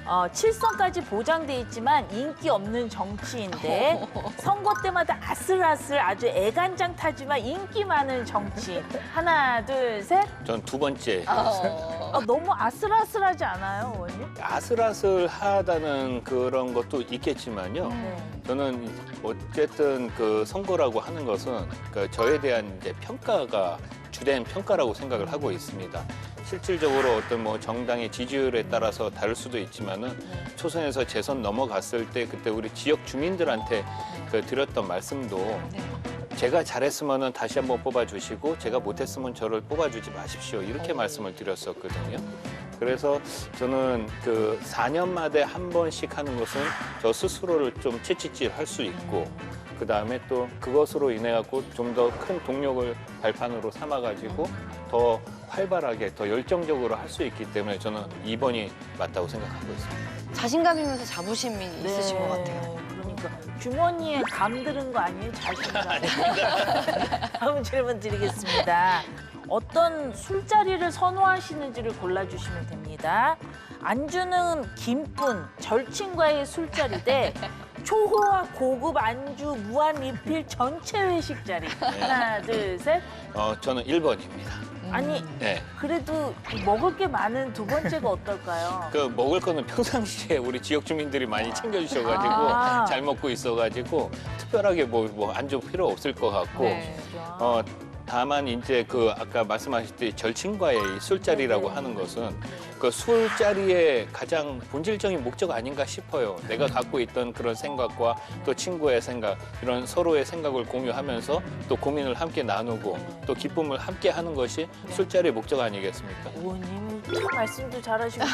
7선까지 보장돼 있지만 인기 없는 정치인데 선거 때마다 아슬아슬 아주 애간장 타지만 인기 많은 정치인. 하나, 둘, 셋. 전 두 번째. 너무 아슬아슬하지 않아요, 의원님? 아슬아슬하다는 그런 것도 있겠지만요. 네. 저는 어쨌든 그 선거라고 하는 것은 그 저에 대한 이제 평가가 주된 평가라고 생각을 하고 있습니다. 실질적으로 어떤 뭐 정당의 지지율에 따라서 다를 수도 있지만은 초선에서 재선 넘어갔을 때 그때 우리 지역 주민들한테 그 드렸던 말씀도 네. 제가 잘했으면은 다시 한번 뽑아주시고 제가 못했으면 저를 뽑아주지 마십시오 이렇게 말씀을 드렸었거든요. 그래서 저는 그 4년마다 한 번씩 하는 것은 저 스스로를 좀 채찍질할 수 있고 그 다음에 또 그것으로 인해 갖고 좀 더 큰 동력을 발판으로 삼아가지고 더 활발하게 더 열정적으로 할 수 있기 때문에 저는 2번이 맞다고 생각하고 있습니다. 자신감이면서 자부심이 있으신 것 같아요. 그러니까요. 그러니까 주머니에 감 들은 거 아니에요? 자신감. 다음 질문 드리겠습니다. 어떤 술자리를 선호하시는지를 골라주시면 됩니다. 안주는 김뿐, 절친과의 술자리 대 초호화 고급 안주 무한 리필 전체 회식 자리. 하나, 둘, 셋. 저는 1번입니다. 아니, 네. 그래도 먹을 게 많은 두 번째가 어떨까요? 그 먹을 거는 평상시에 우리 지역 주민들이 많이 챙겨주셔가지고 아. 잘 먹고 있어가지고 특별하게 뭐 안주 필요 없을 것 같고 네. 다만 이제 그 아까 말씀하셨듯이 절친과의 이 술자리라고 네네. 하는 것은 그 술자리의 가장 본질적인 목적 아닌가 싶어요. 내가 갖고 있던 그런 생각과 또 친구의 생각, 이런 서로의 생각을 공유하면서 또 고민을 함께 나누고 또 기쁨을 함께 하는 것이 술자리의 목적 아니겠습니까? 의원님 참 말씀도 잘하시고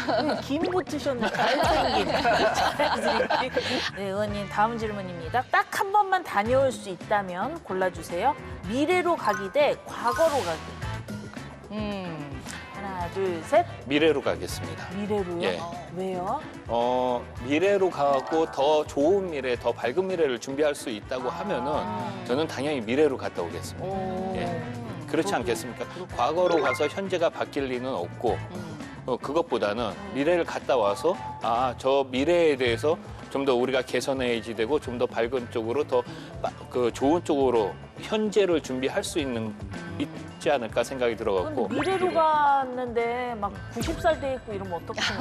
김 붙으셨네. 잘생긴. 잘생긴. 네, 의원님 다음 질문입니다. 딱 한 번만 다녀올 수 있다면 골라주세요. 미래로 가기 대 과거로 가기. 하나, 둘, 셋. 미래로 가겠습니다. 미래로요? 예. 왜요? 미래로 가고 더 좋은 미래, 더 밝은 미래를 준비할 수 있다고 하면은 저는 당연히 미래로 갔다 오겠습니다. 오. 예. 그렇지 않겠습니까? 과거로 가서 현재가 바뀔 리는 없고 그것보다는 미래를 갔다 와서 저 미래에 대해서 좀 더 우리가 개선해야지 되고 좀 더 밝은 쪽으로 더 그 좋은 쪽으로 현재를 준비할 수 있지 않을까 생각이 들어갖고 근데 미래로 갔는데 막 90살 돼 있고 이러면 어떡해요?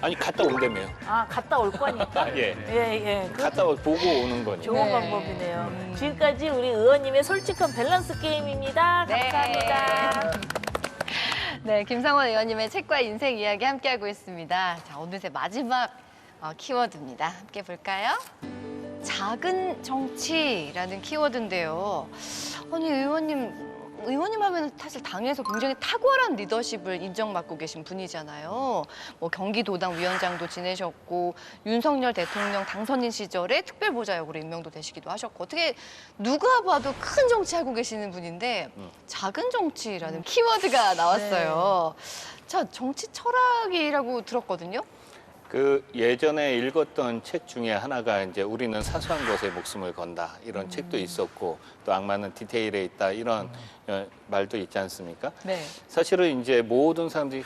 아니 갔다 온다며요. 갔다 올 거니까. 예. 예. 갔다 보고 오는 거니까. 좋은 네. 방법이네요. 지금까지 우리 의원님의 솔직한 밸런스 게임입니다. 네. 감사합니다. 네, 김상원 의원님의 책과 인생 이야기 함께하고 있습니다. 자, 어느새 마지막 키워드입니다. 함께 볼까요? 작은 정치라는 키워드인데요. 아니, 의원님 하면 사실 당에서 굉장히 탁월한 리더십을 인정받고 계신 분이잖아요. 뭐 경기도당 위원장도 지내셨고 윤석열 대통령 당선인 시절에 특별보좌역으로 임명도 되시기도 하셨고 어떻게 누가 봐도 큰 정치하고 계시는 분인데 작은 정치라는 키워드가 나왔어요. 자, 정치 철학이라고 들었거든요. 그 예전에 읽었던 책 중에 하나가 이제 우리는 사소한 것에 목숨을 건다 이런 책도 있었고 또 악마는 디테일에 있다 이런 말도 있지 않습니까? 네. 사실은 이제 모든 사람들이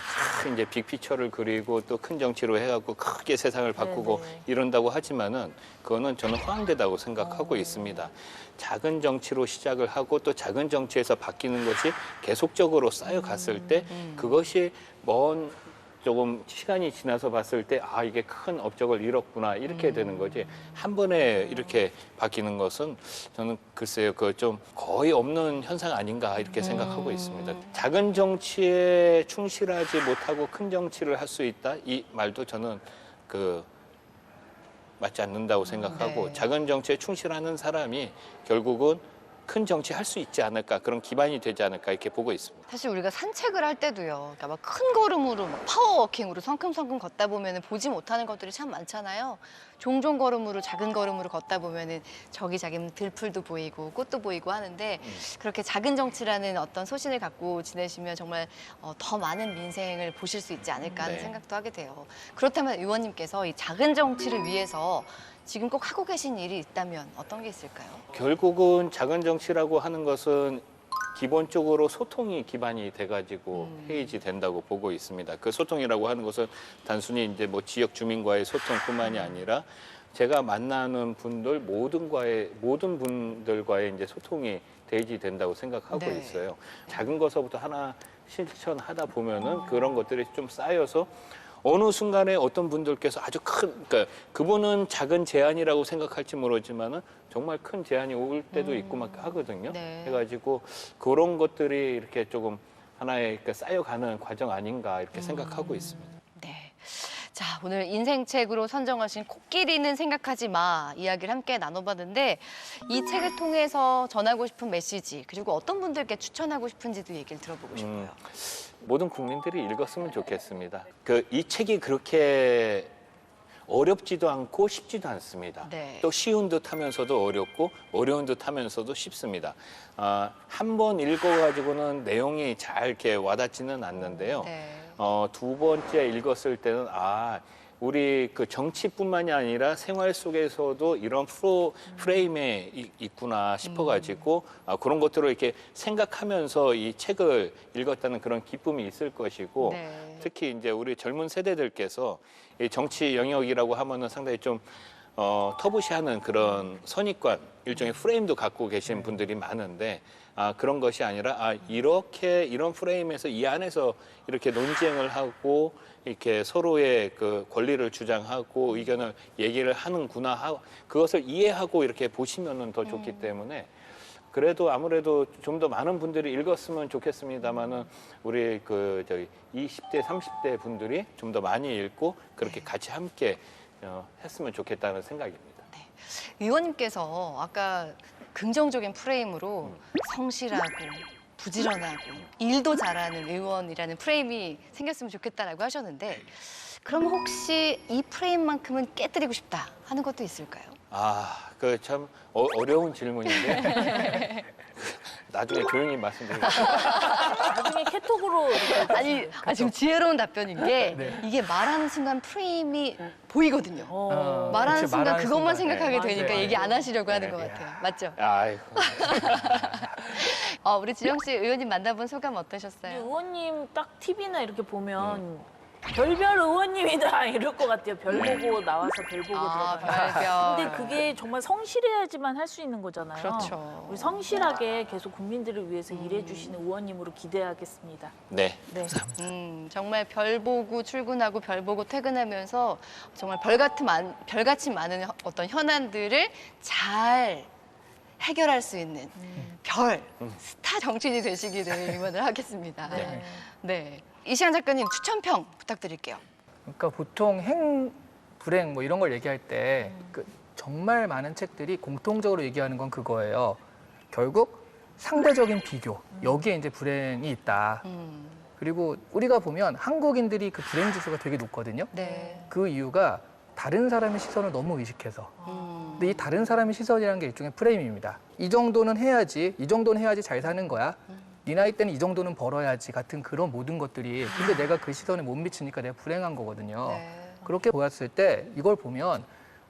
이제 빅피처를 그리고 또 큰 정치로 해갖고 크게 세상을 바꾸고 네네. 이런다고 하지만은 그거는 저는 허황되다고 생각하고 있습니다. 작은 정치로 시작을 하고 또 작은 정치에서 바뀌는 것이 계속적으로 쌓여갔을 때 그것이 조금 시간이 지나서 봤을 때 이게 큰 업적을 이뤘구나 이렇게 되는 거지 한 번에 이렇게 바뀌는 것은 저는 글쎄요 그 좀 거의 없는 현상 아닌가 이렇게 생각하고 있습니다. 작은 정치에 충실하지 못하고 큰 정치를 할 수 있다 이 말도 저는 맞지 않는다고 생각하고 네. 작은 정치에 충실하는 사람이 결국은 큰 정치 할 수 있지 않을까 그런 기반이 되지 않을까 이렇게 보고 있습니다. 사실 우리가 산책을 할 때도요. 그러니까 막 큰 걸음으로 막 파워워킹으로 성큼성큼 걷다 보면 보지 못하는 것들이 참 많잖아요. 종종 걸음으로 작은 걸음으로 걷다 보면은 저기저기 들풀도 보이고 꽃도 보이고 하는데 그렇게 작은 정치라는 어떤 소신을 갖고 지내시면 정말 더 많은 민생을 보실 수 있지 않을까 하는 네. 생각도 하게 돼요. 그렇다면 의원님께서 이 작은 정치를 위해서 지금 꼭 하고 계신 일이 있다면 어떤 게 있을까요? 결국은 작은 정치라고 하는 것은 기본적으로 소통이 기반이 돼가지고 해야지 된다고 보고 있습니다. 그 소통이라고 하는 것은 단순히 이제 뭐 지역 주민과의 소통뿐만이 아니라 제가 만나는 분들 모든 분들과의 이제 소통이 돼야지 된다고 생각하고 네. 있어요. 작은 것서부터 하나 실천하다 보면은 그런 것들이 좀 쌓여서 어느 순간에 어떤 분들께서 아주 그러니까 그분은 작은 제안이라고 생각할지 모르지만은 정말 큰 제안이 올 때도 있고 막 하거든요. 네. 해가지고 그런 것들이 이렇게 조금 하나의 쌓여가는 과정 아닌가 이렇게 생각하고 있습니다. 네. 자, 오늘 인생책으로 선정하신 코끼리는 생각하지 마 이야기를 함께 나눠봤는데 이 책을 통해서 전하고 싶은 메시지 그리고 어떤 분들께 추천하고 싶은지도 얘기를 들어보고 싶어요. 모든 국민들이 읽었으면 좋겠습니다. 이 책이 그렇게 어렵지도 않고 쉽지도 않습니다. 네. 또 쉬운 듯 하면서도 어렵고 어려운 듯 하면서도 쉽습니다. 한 번 읽어가지고는 내용이 잘 이렇게 와닿지는 않는데요. 네. 두 번째 읽었을 때는 우리 그 정치뿐만이 아니라 생활 속에서도 이런 프레임에 있구나 싶어가지고 그런 것들을 이렇게 생각하면서 이 책을 읽었다는 그런 기쁨이 있을 것이고 네. 특히 이제 우리 젊은 세대들께서 이 정치 영역이라고 하면은 상당히 좀 터부시하는 그런 선입관, 일종의 프레임도 갖고 계신 분들이 많은데 그런 것이 아니라 이렇게 이런 프레임에서 이 안에서 이렇게 논쟁을 하고 이렇게 서로의 그 권리를 주장하고 의견을 얘기를 하는구나 하고 그것을 이해하고 이렇게 보시면은 더 좋기 때문에 그래도 아무래도 좀 더 많은 분들이 읽었으면 좋겠습니다만은 우리 그 저기 20대, 30대 분들이 좀 더 많이 읽고 그렇게 같이 함께 했으면 좋겠다는 생각입니다. 의원님께서 아까 긍정적인 프레임으로 성실하고 부지런하고 일도 잘하는 의원이라는 프레임이 생겼으면 좋겠다라고 하셨는데 그럼 혹시 이 프레임만큼은 깨뜨리고 싶다 하는 것도 있을까요? 그 참 어려운 질문인데 나중에 조용히 말씀드리겠습니다. 나중에 캐톡으로 이렇게 아니, 지금 지혜로운 답변인 게 네. 이게 말하는 순간 프레임이 보이거든요. 말하는 그치, 순간 말하는 그것만 순간. 생각하게 네, 되니까 맞아요. 얘기 안 하시려고 하는 네. 것 같아요. 맞죠? 아이고. 우리 지영 씨 의원님 만나본 소감 우리 어떠셨어요? 의원님 딱 TV나 이렇게 보면 별별 의원님이다 이럴 것 같아요. 별 보고 나와서 별 보고 들어가요. 별별. 근데 그게 정말 성실해야지만 할 수 있는 거잖아요. 그렇죠. 우리 성실하게 계속 국민들을 위해서 일해주시는 의원님으로 기대하겠습니다. 네. 네. 정말 별 보고 출근하고 별 보고 퇴근하면서 정말 별같이 많은 어떤 현안들을 잘 해결할 수 있는 스타 정치인이 되시기를 응원을 하겠습니다. 네. 네. 이시안 작가님 추천평 부탁드릴게요. 그러니까 보통 불행 뭐 이런 걸 얘기할 때 그 정말 많은 책들이 공통적으로 얘기하는 건 그거예요. 결국 상대적인 비교, 여기에 이제 불행이 있다. 그리고 우리가 보면 한국인들이 그 불행 지수가 되게 높거든요. 네. 그 이유가 다른 사람의 시선을 너무 의식해서. 근데 이 다른 사람의 시선이라는 게 일종의 프레임입니다. 이 정도는 해야지 잘 사는 거야. 네 나이 때는 이 정도는 벌어야지 같은 그런 모든 것들이 근데 내가 그 시선에 못 미치니까 내가 불행한 거거든요. 네. 그렇게 보았을 때 이걸 보면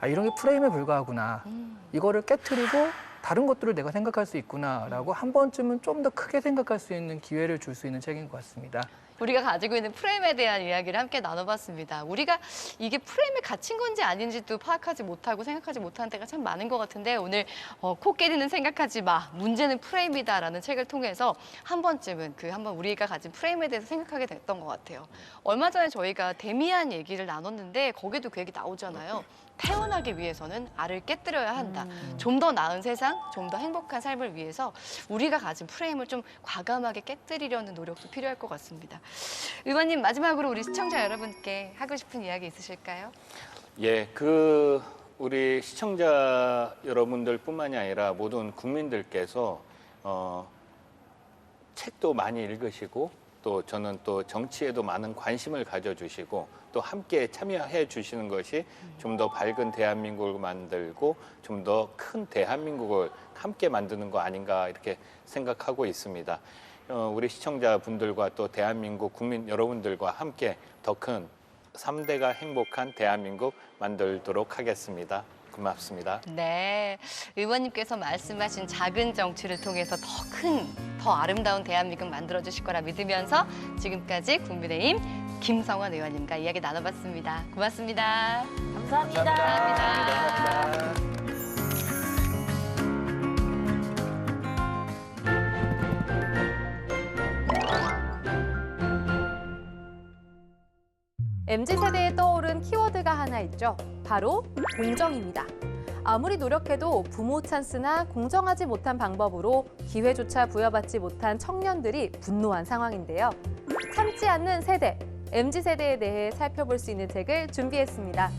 이런 게 프레임에 불과하구나. 이거를 깨트리고 다른 것들을 내가 생각할 수 있구나라고 한 번쯤은 좀 더 크게 생각할 수 있는 기회를 줄 수 있는 책인 것 같습니다. 우리가 가지고 있는 프레임에 대한 이야기를 함께 나눠봤습니다. 우리가 이게 프레임에 갇힌 건지 아닌지도 파악하지 못하고 생각하지 못하는 때가 참 많은 것 같은데 오늘 코끼리는 생각하지 마, 문제는 프레임이다라는 책을 통해서 한 번쯤은 한번 우리가 가진 프레임에 대해서 생각하게 됐던 것 같아요. 얼마 전에 저희가 데미안 얘기를 나눴는데 거기도 그 얘기 나오잖아요. 태어나기 위해서는 알을 깨뜨려야 한다. 좀 더 나은 세상, 좀 더 행복한 삶을 위해서 우리가 가진 프레임을 좀 과감하게 깨뜨리려는 노력도 필요할 것 같습니다. 의원님 마지막으로 우리 시청자 여러분께 하고 싶은 이야기 있으실까요? 예, 우리 시청자 여러분들뿐만이 아니라 모든 국민들께서 책도 많이 읽으시고 또 저는 또 정치에도 많은 관심을 가져주시고 또 함께 참여해 주시는 것이 좀 더 밝은 대한민국을 만들고 좀 더 큰 대한민국을 함께 만드는 거 아닌가 이렇게 생각하고 있습니다. 우리 시청자분들과 또 대한민국 국민 여러분들과 함께 더 큰 3대가 행복한 대한민국 만들도록 하겠습니다. 고맙습니다. 네, 의원님께서 말씀하신 작은 정치를 통해서 더 아름다운 대한민국 만들어주실 거라 믿으면서 지금까지 국민의힘 김성환 의원님과 이야기 나눠봤습니다. 고맙습니다. 감사합니다. 감사합니다. MZ세대에 떠오른 키워드가 하나 있죠. 바로 공정입니다. 아무리 노력해도 부모 찬스나 공정하지 못한 방법으로 기회조차 부여받지 못한 청년들이 분노한 상황인데요. 참지 않는 세대, MZ세대에 대해 살펴볼 수 있는 책을 준비했습니다.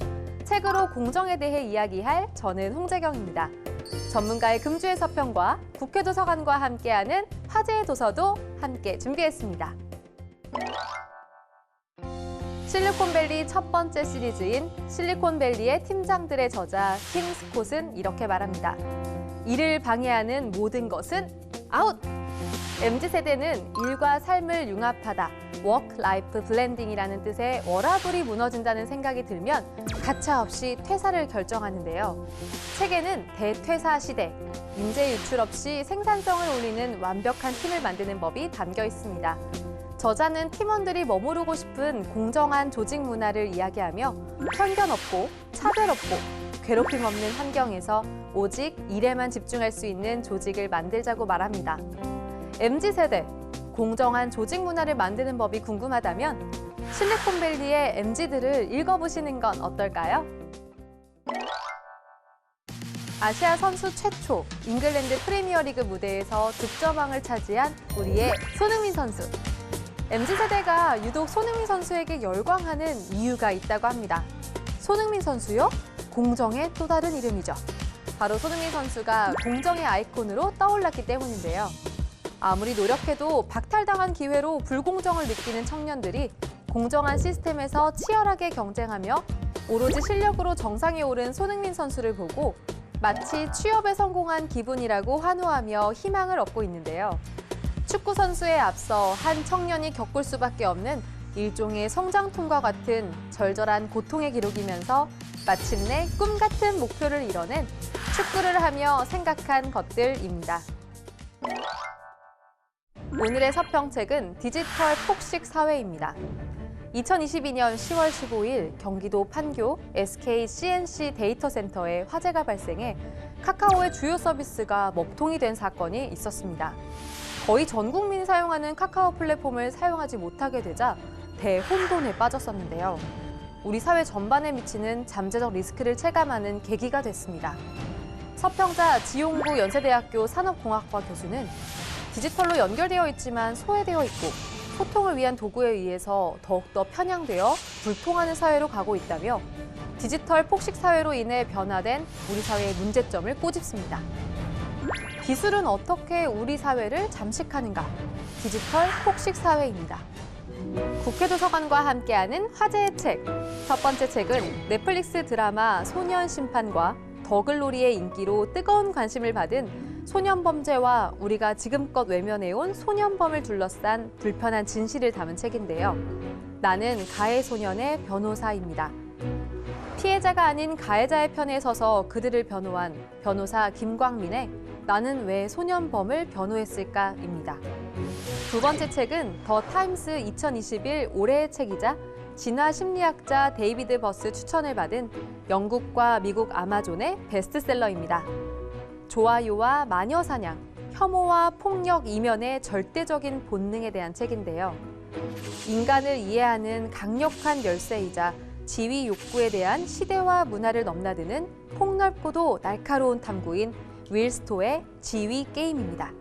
책으로 공정에 대해 이야기할 저는 홍재경입니다. 전문가의 금주의 서평과 국회 도서관과 함께하는 화제의 도서도 함께 준비했습니다. 실리콘밸리 첫 번째 시리즈인 실리콘밸리의 팀장들의 저자 킹 스콧은 이렇게 말합니다. 일을 방해하는 모든 것은 아웃! MZ세대는 일과 삶을 융합하다, 워크 라이프 블렌딩이라는 뜻의 워라밸이 무너진다는 생각이 들면 가차없이 퇴사를 결정하는데요. 책에는 대퇴사 시대, 인재 유출 없이 생산성을 올리는 완벽한 팀을 만드는 법이 담겨 있습니다. 저자는 팀원들이 머무르고 싶은 공정한 조직 문화를 이야기하며 편견 없고 차별 없고 괴롭힘 없는 환경에서 오직 일에만 집중할 수 있는 조직을 만들자고 말합니다. MZ세대, 공정한 조직 문화를 만드는 법이 궁금하다면 실리콘밸리의 MZ들을 읽어보시는 건 어떨까요? 아시아 선수 최초 잉글랜드 프리미어리그 무대에서 득점왕을 차지한 우리의 손흥민 선수. MZ세대가 유독 손흥민 선수에게 열광하는 이유가 있다고 합니다. 손흥민 선수요? 공정의 또 다른 이름이죠. 바로 손흥민 선수가 공정의 아이콘으로 떠올랐기 때문인데요. 아무리 노력해도 박탈당한 기회로 불공정을 느끼는 청년들이 공정한 시스템에서 치열하게 경쟁하며 오로지 실력으로 정상에 오른 손흥민 선수를 보고 마치 취업에 성공한 기분이라고 환호하며 희망을 얻고 있는데요. 축구 선수에 앞서 한 청년이 겪을 수밖에 없는 일종의 성장통과 같은 절절한 고통의 기록이면서 마침내 꿈 같은 목표를 이뤄낸 축구를 하며 생각한 것들입니다. 오늘의 서평책은 디지털 폭식 사회입니다. 2022년 10월 15일 경기도 판교 SK CNC 데이터 센터에 화재가 발생해 카카오의 주요 서비스가 먹통이 된 사건이 있었습니다. 거의 전 국민이 사용하는 카카오 플랫폼을 사용하지 못하게 되자 대혼돈에 빠졌었는데요. 우리 사회 전반에 미치는 잠재적 리스크를 체감하는 계기가 됐습니다. 서평자 지용구 연세대학교 산업공학과 교수는 디지털로 연결되어 있지만 소외되어 있고 소통을 위한 도구에 의해서 더욱더 편향되어 불통하는 사회로 가고 있다며 디지털 폭식 사회로 인해 변화된 우리 사회의 문제점을 꼬집습니다. 기술은 어떻게 우리 사회를 잠식하는가? 디지털 폭식 사회입니다. 국회도서관과 함께하는 화제의 책. 첫 번째 책은 넷플릭스 드라마 소년심판과 더글로리의 인기로 뜨거운 관심을 받은 소년범죄와 우리가 지금껏 외면해온 소년범을 둘러싼 불편한 진실을 담은 책인데요. 나는 가해 소년의 변호사입니다. 피해자가 아닌 가해자의 편에 서서 그들을 변호한 변호사 김광민의 나는 왜 소년범을 변호했을까입니다. 두 번째 책은 더 타임스 2021 올해의 책이자 진화 심리학자 데이비드 버스 추천을 받은 영국과 미국 아마존의 베스트셀러입니다. 좋아요와 마녀 사냥, 혐오와 폭력 이면의 절대적인 본능에 대한 책인데요. 인간을 이해하는 강력한 열쇠이자 지위 욕구에 대한 시대와 문화를 넘나드는 폭넓고도 날카로운 탐구인 윌 스토의 지위 게임입니다.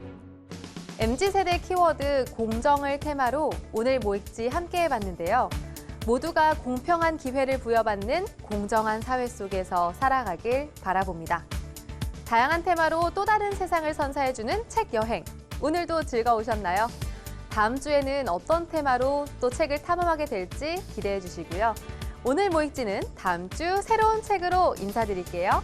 MZ세대 키워드 공정을 테마로 오늘 뭐 읽지 함께 해봤는데요. 모두가 공평한 기회를 부여받는 공정한 사회 속에서 살아가길 바라봅니다. 다양한 테마로 또 다른 세상을 선사해주는 책 여행. 오늘도 즐거우셨나요? 다음 주에는 어떤 테마로 또 책을 탐험하게 될지 기대해 주시고요. 오늘 뭐 읽지는 다음 주 새로운 책으로 인사드릴게요.